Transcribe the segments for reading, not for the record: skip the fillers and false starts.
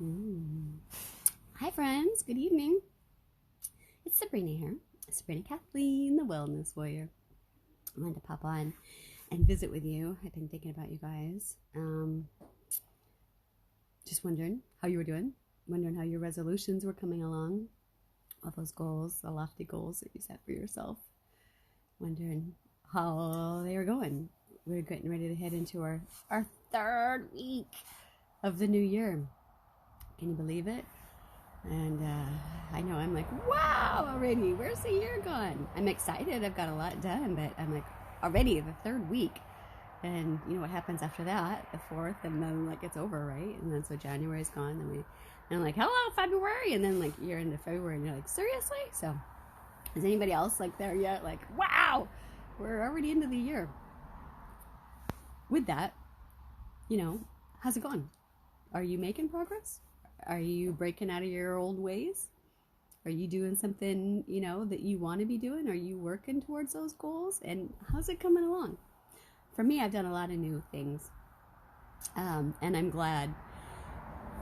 Mm. Hi friends, good evening. It's Sabrina here. Sabrina Cathleen, the wellness warrior. I wanted to pop on and visit with you. I've been thinking about you guys. Just wondering how you were doing. Wondering how your resolutions were coming along. All those goals, the lofty goals that you set for yourself. Wondering how they were going. We're getting ready to head into our third week of the new year. Can you believe it? And I know I'm like, wow, already. Where's the year gone? I'm excited. I've got a lot done, but I'm like, already the third week. And you know what happens after that? The fourth, and then like it's over, right? And then so January's gone. And I'm like, hello, February. And then like you're into February and you're like, seriously? So is anybody else like there yet? Like, wow, we're already into the year. With that, how's it going? Are you making progress? Are you breaking out of your old ways? Are you doing something, that you want to be doing? Are you working towards those goals? And how's it coming along? For me, I've done a lot of new things. And I'm glad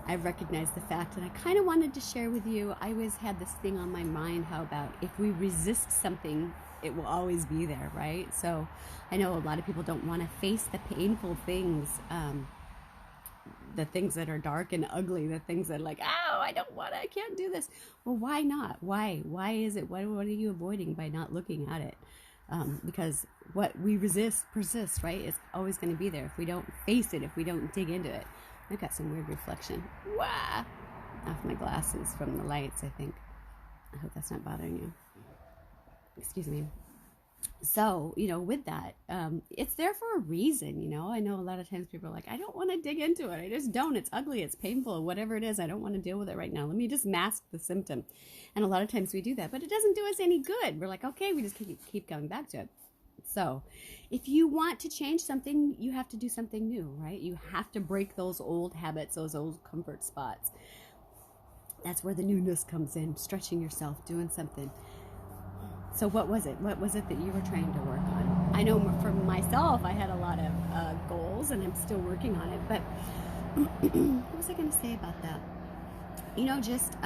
I've recognized the fact. And I kind of wanted to share with you, I always had this thing on my mind, how about if we resist something, it will always be there, right? So I know a lot of people don't want to face the painful things, the things that are dark and ugly, the things that are like, oh, I can't do this. Well, why not? Why is it? What are you avoiding by not looking at it? Because what we resist persists, right? It's always going to be there if we don't face it, if we don't dig into it. I've got some weird reflection. Wah! Off my glasses from the lights, I think. I hope that's not bothering you. Excuse me. So, with that, it's there for a reason, I know a lot of times people are like, I don't want to dig into it. I just don't. It's ugly. It's painful. Whatever it is, I don't want to deal with it right now. Let me just mask the symptom. And a lot of times we do that, but it doesn't do us any good. We're like, okay, we just keep coming back to it. So if you want to change something, you have to do something new, right? You have to break those old habits, those old comfort spots. That's where the newness comes in, stretching yourself, doing something. So what was it? What was it that you were trying to work on? I know for myself, I had a lot of goals, and I'm still working on it. But what was I going to say about that? Just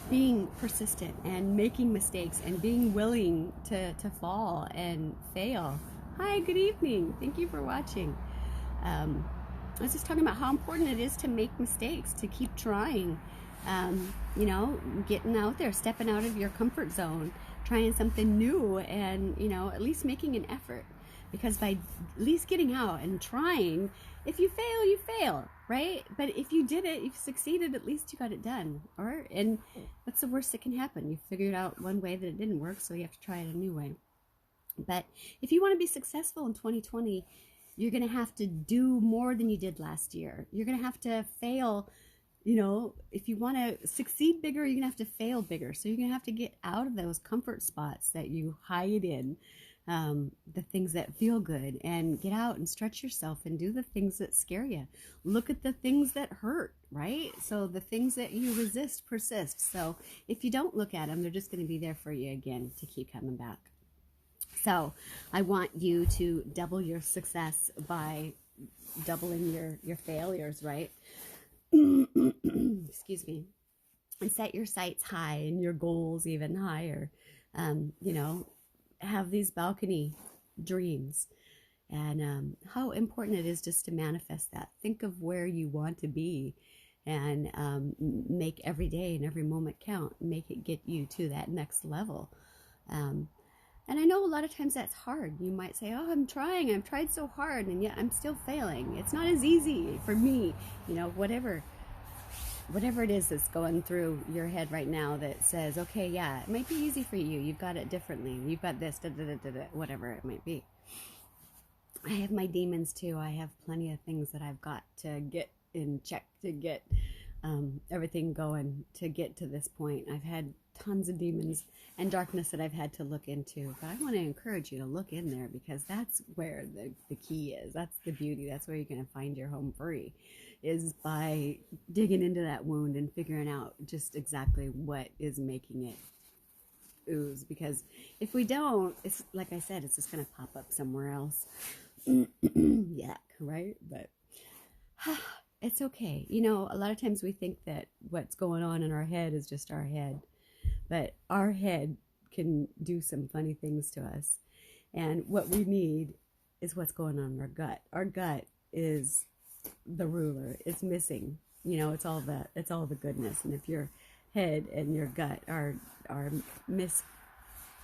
being persistent and making mistakes and being willing to fall and fail. Hi, good evening. Thank you for watching. I was just talking about how important it is to make mistakes, to keep trying. Getting out there, stepping out of your comfort zone, trying something new, and at least making an effort, because by at least getting out and trying, if you fail, you fail, right? But if you did it, you've succeeded, at least you got it done. And what's the worst that can happen? You figured out one way that it didn't work, so you have to try it a new way. But if you want to be successful in 2020, you're going to have to do more than you did last year. You're going to have to fail. If you want to succeed bigger, you're going to have to fail bigger. So you're going to have to get out of those comfort spots that you hide in, the things that feel good, and get out and stretch yourself and do the things that scare you. Look at the things that hurt, right? So the things that you resist persist. So if you don't look at them, they're just going to be there for you again to keep coming back. So I want you to double your success by doubling your failures, right? Excuse me. And set your sights high and your goals even higher. Have these balcony dreams, and how important it is just to manifest that. Think of where you want to be, and make every day and every moment count. Make it get you to that next level. And I know a lot of times that's hard. You might say, oh, I'm trying. I've tried so hard, and yet I'm still failing. It's not as easy for me. Whatever it is that's going through your head right now that says, okay, yeah, it might be easy for you. You've got it differently. You've got this, whatever it might be. I have my demons too. I have plenty of things that I've got to get in check, to get everything going, to get to this point. I've had tons of demons and darkness that I've had to look into, but I want to encourage you to look in there, because that's where the key is. That's the beauty. That's where you're going to find your home free, is by digging into that wound and figuring out just exactly what is making it ooze. Because if we don't, it's like I said, it's just going to pop up somewhere else. Yuck, right? But It's okay. You know, a lot of times we think that what's going on in our head is just our head, but our head can do some funny things to us. And what we need is what's going on in our gut. Our gut is the ruler. It's missing. You know, it's all the goodness. And if your head and your gut are mis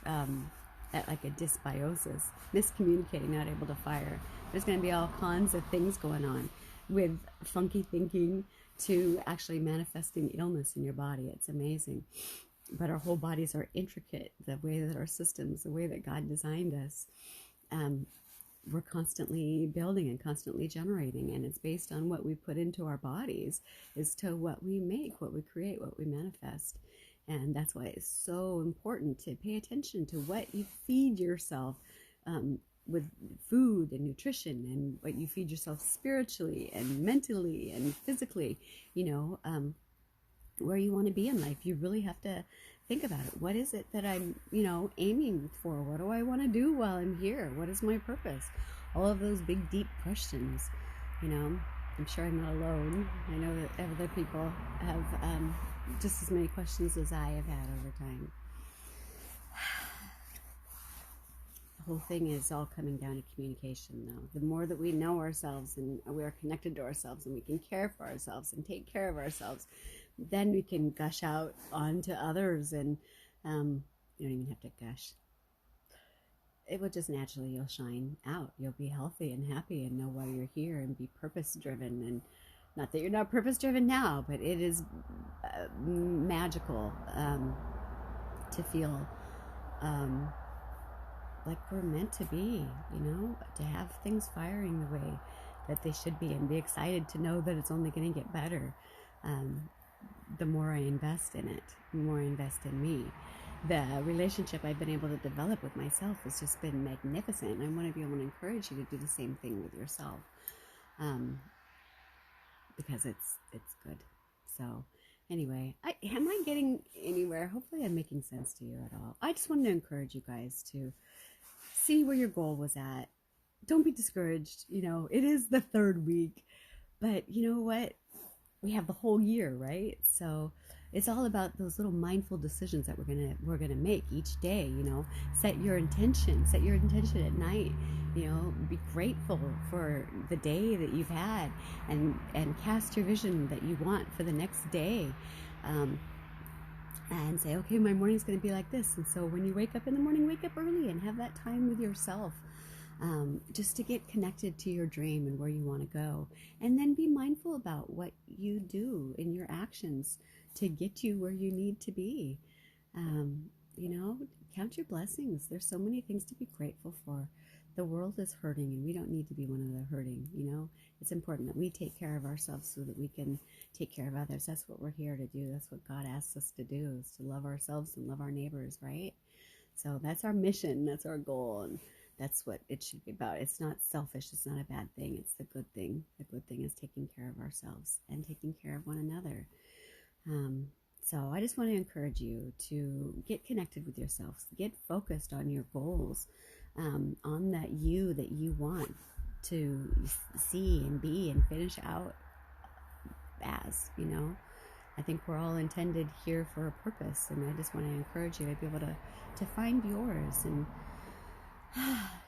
at like a dysbiosis, miscommunicating, not able to fire, there's going to be all kinds of things going on, with funky thinking to actually manifesting illness in your body. It's amazing. But our whole bodies are intricate, the way that our systems, the way that God designed us. We're constantly building and constantly generating, and it's based on what we put into our bodies as to what we make, what we create, what we manifest. And that's why it's so important to pay attention to what you feed yourself with food and nutrition, and what you feed yourself spiritually and mentally and physically, you know, where you want to be in life. You really have to think about it. What is it that I'm, you know, aiming for? What do I want to do while I'm here? What is my purpose? All of those big, deep questions, you know. I'm sure I'm not alone. I know that other people have just as many questions as I have had over time. The whole thing is all coming down to communication, though. The more that we know ourselves and we are connected to ourselves, and we can care for ourselves and take care of ourselves, then we can gush out onto others. And you don't even have to gush. It will just naturally, you'll shine out. You'll be healthy and happy and know why you're here and be purpose driven. And not that you're not purpose driven now, but it is magical to feel like we're meant to be, you know, to have things firing the way that they should be, and be excited to know that it's only going to get better. The more I invest in it, the more I invest in me. The relationship I've been able to develop with myself has just been magnificent. And I want to be able to encourage you to do the same thing with yourself, because it's good. So anyway, am I getting anywhere? Hopefully I'm making sense to you at all. I just wanted to encourage you guys to see where your goal was at. Don't be discouraged. You know, it is the third week, but you know what? We have the whole year, right? So it's all about those little mindful decisions that we're gonna make each day. You know, set your intention at night. You know, be grateful for the day that you've had, and cast your vision that you want for the next day. And say, okay, my morning's going to be like this. And so when you wake up in the morning, wake up early and have that time with yourself, just to get connected to your dream and where you want to go. And then be mindful about what you do in your actions to get you where you need to be. You know, count your blessings. There's so many things to be grateful for. The world is hurting, and we don't need to be one of the hurting, you know. It's important that we take care of ourselves so that we can take care of others. That's what we're here to do. That's what God asks us to do, is to love ourselves and love our neighbors, right? So that's our mission. That's our goal. And that's what it should be about. It's not selfish. It's not a bad thing. It's the good thing. The good thing is taking care of ourselves and taking care of one another. So I just want to encourage you to get connected with yourselves. Get focused on your goals, on that you want to see and be and finish out as, you know. I think we're all intended here for a purpose, and I just want to encourage you to be able to find yours, and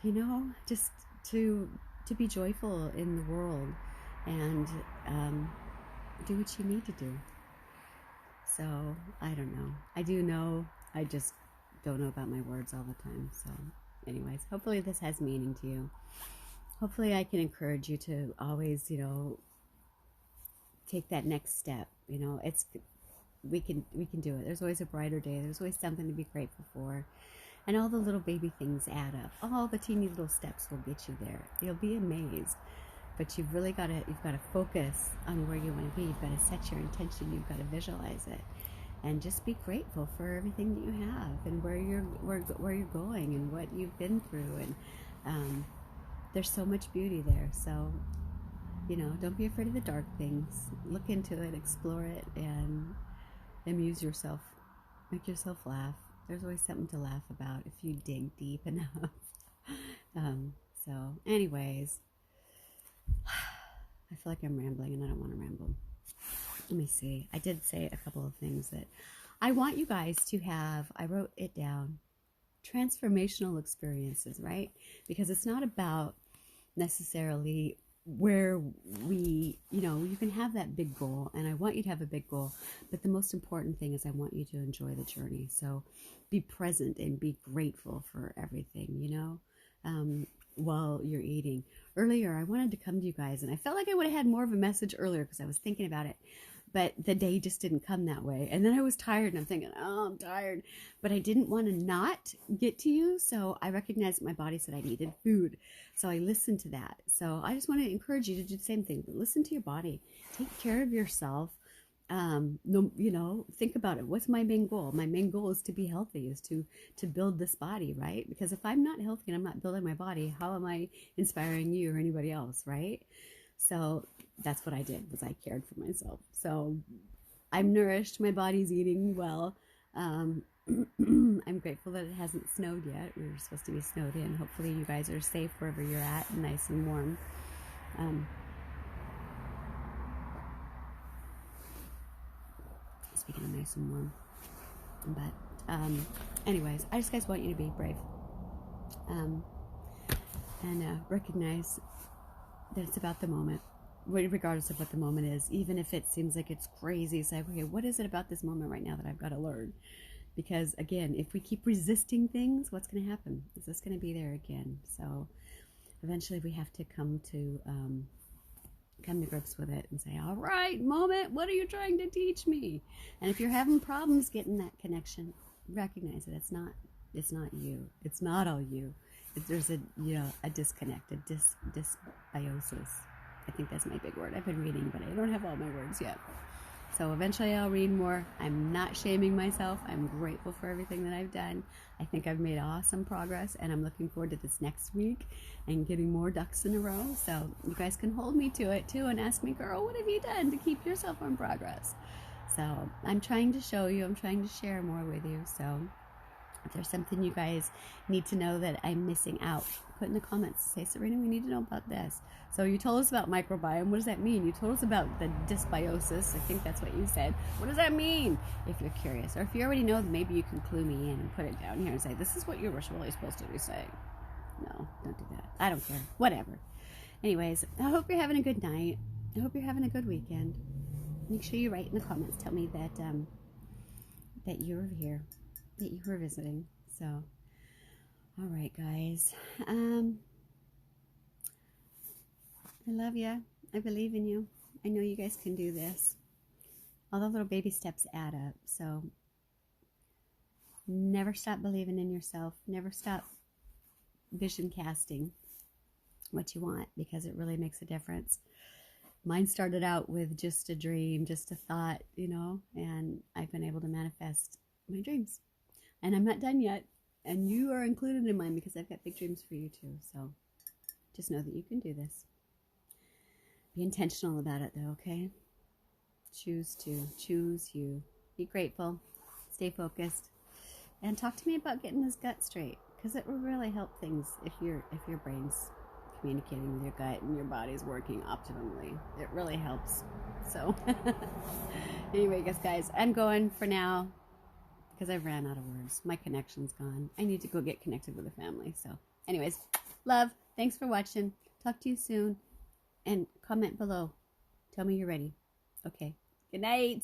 you know, just to be joyful in the world, and do what you need to do. So I don't know. I do know. I just don't know about my words all the time. So anyways, hopefully this has meaning to you. Hopefully I can encourage you to always, you know, take that next step. You know, we can do it. There's always a brighter day. There's always something to be grateful for. And all the little baby things add up. All the teeny little steps will get you there. You'll be amazed. But you've got to focus on where you want to be. You've got to set your intention. You've got to visualize it. And just be grateful for everything that you have, and where you're going, and what you've been through. And there's so much beauty there. So, you know, don't be afraid of the dark things. Look into it, explore it, and amuse yourself. Make yourself laugh. There's always something to laugh about if you dig deep enough. So anyways, I feel like I'm rambling and I don't want to ramble. Let me see. I did say a couple of things that I want you guys to have. I wrote it down. Transformational experiences, right? Because it's not about necessarily where we, you can have that big goal, and I want you to have a big goal, but the most important thing is I want you to enjoy the journey. So be present and be grateful for everything, while you're eating. Earlier, I wanted to come to you guys, and I felt like I would have had more of a message earlier because I was thinking about it, but the day just didn't come that way. And then I was tired, and I'm thinking, oh, I'm tired. But I didn't want to not get to you, so I recognized that my body said I needed food. So I listened to that. So I just want to encourage you to do the same thing. Listen to your body. Take care of yourself. Think about it. What's my main goal? My main goal is to be healthy, is to build this body, right? Because if I'm not healthy and I'm not building my body, how am I inspiring you or anybody else, right? So that's what I did, was I cared for myself. So I'm nourished. My body's eating well. I'm grateful that it hasn't snowed yet. We were supposed to be snowed in. Hopefully you guys are safe wherever you're at, and nice and warm. Speaking of nice and warm. But anyways, I just guys want you to be brave. And recognize that it's about the moment, regardless of what the moment is. Even if it seems like it's crazy, it's like, okay, what is it about this moment right now that I've got to learn? Because again, if we keep resisting things, what's going to happen? Is this going to be there again? So eventually we have to come to grips with it and say, all right, moment, what are you trying to teach me? And if you're having problems getting that connection, recognize it. It's not you. It's not all you. There's a disconnect, a dysbiosis. I think that's my big word. I've been reading, but I don't have all my words yet. So eventually I'll read more. I'm not shaming myself. I'm grateful for everything that I've done. I think I've made awesome progress, and I'm looking forward to this next week and getting more ducks in a row. So you guys can hold me to it too and ask me, girl, what have you done to keep yourself on progress? So I'm trying to show you. I'm trying to share more with you. So if there's something you guys need to know that I'm missing out, put in the comments. Say, Sabrina, we need to know about this. So you told us about microbiome. What does that mean? You told us about the dysbiosis. I think that's what you said. What does that mean? If you're curious. Or if you already know, maybe you can clue me in and put it down here and say, this is what you're really supposed to be saying. No, don't do that. I don't care. Whatever. Anyways, I hope you're having a good night. I hope you're having a good weekend. Make sure you write in the comments. Tell me that that you were here, that you were visiting. So, all right, guys. I love you. I believe in you. I know you guys can do this. All the little baby steps add up. So, never stop believing in yourself. Never stop vision casting what you want, because it really makes a difference. Mine started out with just a dream, just a thought, and I've been able to manifest my dreams. And I'm not done yet. And you are included in mine, because I've got big dreams for you too. So just know that you can do this. Be intentional about it though, okay? Choose you. Be grateful. Stay focused. And talk to me about getting this gut straight, because it will really help things if your brain's communicating with your gut and your body's working optimally. It really helps. So anyway, guys, I'm going for now because I've ran out of words. My connection's gone. I need to go get connected with the family. So anyways, love. Thanks for watching. Talk to you soon. And comment below. Tell me you're ready. Okay. Good night.